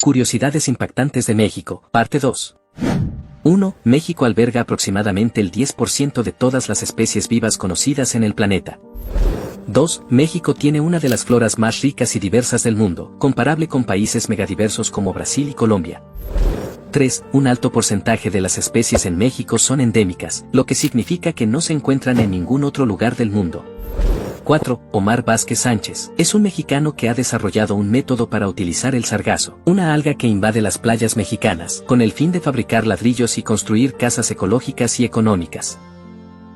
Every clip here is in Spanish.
Curiosidades impactantes de México, parte 2. 1. México alberga aproximadamente el 10% de todas las especies vivas conocidas en el planeta. 2. México tiene una de las floras más ricas y diversas del mundo, comparable con países megadiversos como Brasil y Colombia. 3. Un alto porcentaje de las especies en México son endémicas, lo que significa que no se encuentran en ningún otro lugar del mundo. 4. Omar Vázquez Sánchez es un mexicano que ha desarrollado un método para utilizar el sargazo, una alga que invade las playas mexicanas, con el fin de fabricar ladrillos y construir casas ecológicas y económicas.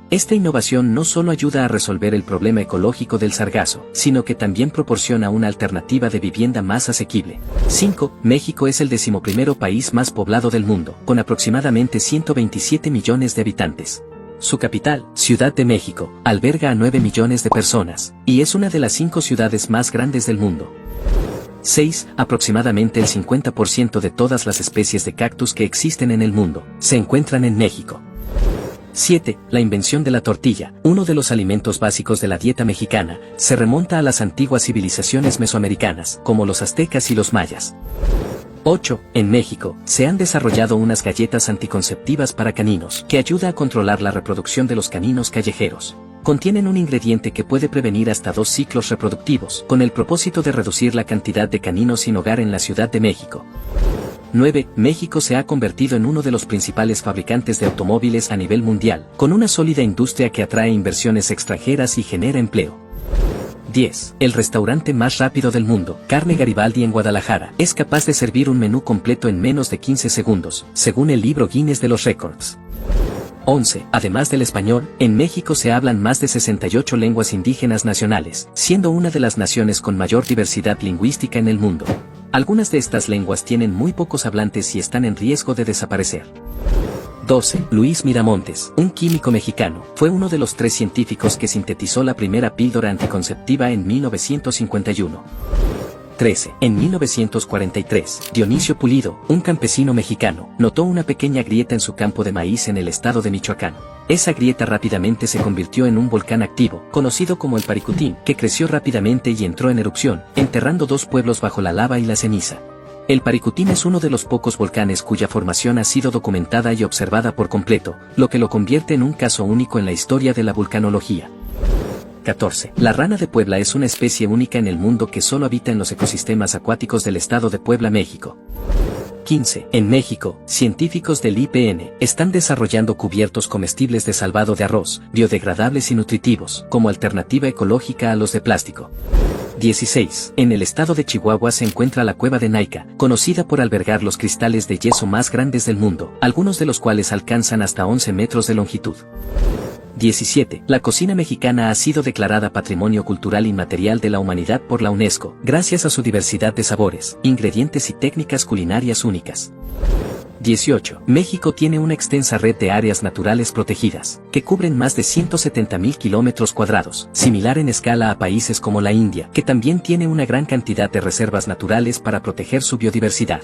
Esta innovación no solo ayuda a resolver el problema ecológico del sargazo, sino que también proporciona una alternativa de vivienda más asequible. 5. México es el 11º país más poblado del mundo, con aproximadamente 127 millones de habitantes. Su capital, Ciudad de México, alberga a 9 millones de personas, y es una de las 5 ciudades más grandes del mundo. 6. Aproximadamente el 50% de todas las especies de cactus que existen en el mundo, se encuentran en México. 7. La invención de la tortilla, uno de los alimentos básicos de la dieta mexicana, se remonta a las antiguas civilizaciones mesoamericanas, como los aztecas y los mayas. 8. En México, se han desarrollado unas galletas anticonceptivas para caninos, que ayuda a controlar la reproducción de los caninos callejeros. Contienen un ingrediente que puede prevenir hasta 2 ciclos reproductivos, con el propósito de reducir la cantidad de caninos sin hogar en la Ciudad de México. 9. México se ha convertido en uno de los principales fabricantes de automóviles a nivel mundial, con una sólida industria que atrae inversiones extranjeras y genera empleo. 10. El restaurante más rápido del mundo, Carne Garibaldi en Guadalajara, es capaz de servir un menú completo en menos de 15 segundos, según el libro Guinness de los Récords. 11. Además del español, en México se hablan más de 68 lenguas indígenas nacionales, siendo una de las naciones con mayor diversidad lingüística en el mundo. Algunas de estas lenguas tienen muy pocos hablantes y están en riesgo de desaparecer. 12. Luis Miramontes, un químico mexicano, fue uno de los 3 científicos que sintetizó la primera píldora anticonceptiva en 1951. 13. En 1943, Dionisio Pulido, un campesino mexicano, notó una pequeña grieta en su campo de maíz en el estado de Michoacán. Esa grieta rápidamente se convirtió en un volcán activo, conocido como el Paricutín, que creció rápidamente y entró en erupción, enterrando 2 pueblos bajo la lava y la ceniza. El Paricutín es uno de los pocos volcanes cuya formación ha sido documentada y observada por completo, lo que lo convierte en un caso único en la historia de la vulcanología. 14. La rana de Puebla es una especie única en el mundo que solo habita en los ecosistemas acuáticos del estado de Puebla, México. 15. En México, científicos del IPN están desarrollando cubiertos comestibles de salvado de arroz, biodegradables y nutritivos, como alternativa ecológica a los de plástico. 16. En el estado de Chihuahua se encuentra la cueva de Naica, conocida por albergar los cristales de yeso más grandes del mundo, algunos de los cuales alcanzan hasta 11 metros de longitud. 17. La cocina mexicana ha sido declarada Patrimonio Cultural Inmaterial de la Humanidad por la UNESCO, gracias a su diversidad de sabores, ingredientes y técnicas culinarias únicas. 18. México tiene una extensa red de áreas naturales protegidas, que cubren más de 170.000 kilómetros cuadrados, similar en escala a países como la India, que también tiene una gran cantidad de reservas naturales para proteger su biodiversidad.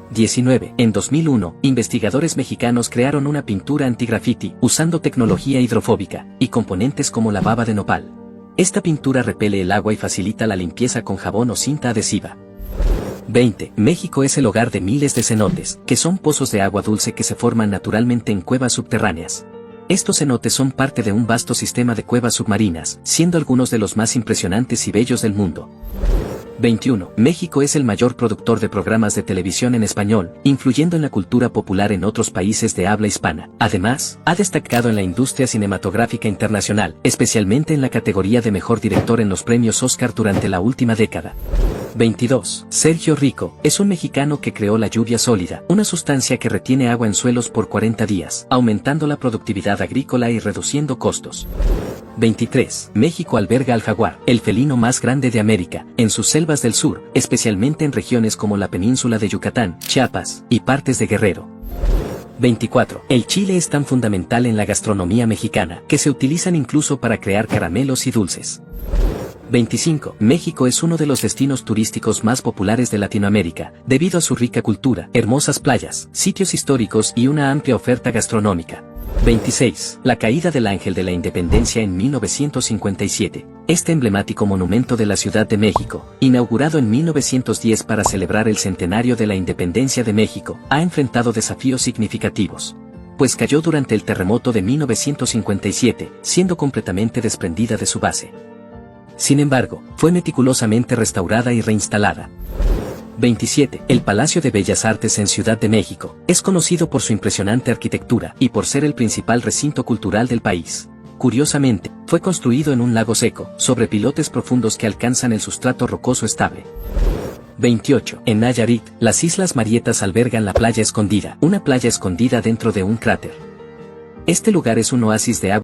19. En 2001, investigadores mexicanos crearon una pintura anti-graffiti, usando tecnología hidrofóbica, y componentes como la baba de nopal. Esta pintura repele el agua y facilita la limpieza con jabón o cinta adhesiva. 20. México es el hogar de miles de cenotes, que son pozos de agua dulce que se forman naturalmente en cuevas subterráneas. Estos cenotes son parte de un vasto sistema de cuevas submarinas, siendo algunos de los más impresionantes y bellos del mundo. 21. México es el mayor productor de programas de televisión en español, influyendo en la cultura popular en otros países de habla hispana. Además, ha destacado en la industria cinematográfica internacional, especialmente en la categoría de mejor director en los premios Oscar durante la última década. 22. Sergio Rico es un mexicano que creó la lluvia sólida, una sustancia que retiene agua en suelos por 40 días, aumentando la productividad agrícola y reduciendo costos. 23. México alberga al jaguar, el felino más grande de América, en sus selvas del sur, especialmente en regiones como la península de Yucatán, Chiapas, y partes de Guerrero. 24. El chile es tan fundamental en la gastronomía mexicana, que se utilizan incluso para crear caramelos y dulces. 25. México es uno de los destinos turísticos más populares de Latinoamérica, debido a su rica cultura, hermosas playas, sitios históricos y una amplia oferta gastronómica. 26. La caída del Ángel de la Independencia en 1957. Este emblemático monumento de la Ciudad de México, inaugurado en 1910 para celebrar el centenario de la independencia de México, ha enfrentado desafíos significativos, pues cayó durante el terremoto de 1957, siendo completamente desprendida de su base. Sin embargo, fue meticulosamente restaurada y reinstalada. 27. El Palacio de Bellas Artes en Ciudad de México es conocido por su impresionante arquitectura y por ser el principal recinto cultural del país. Curiosamente, fue construido en un lago seco, sobre pilotes profundos que alcanzan el sustrato rocoso estable. 28. En Nayarit, las Islas Marietas albergan la Playa Escondida, una playa escondida dentro de un cráter. Este lugar es un oasis de agua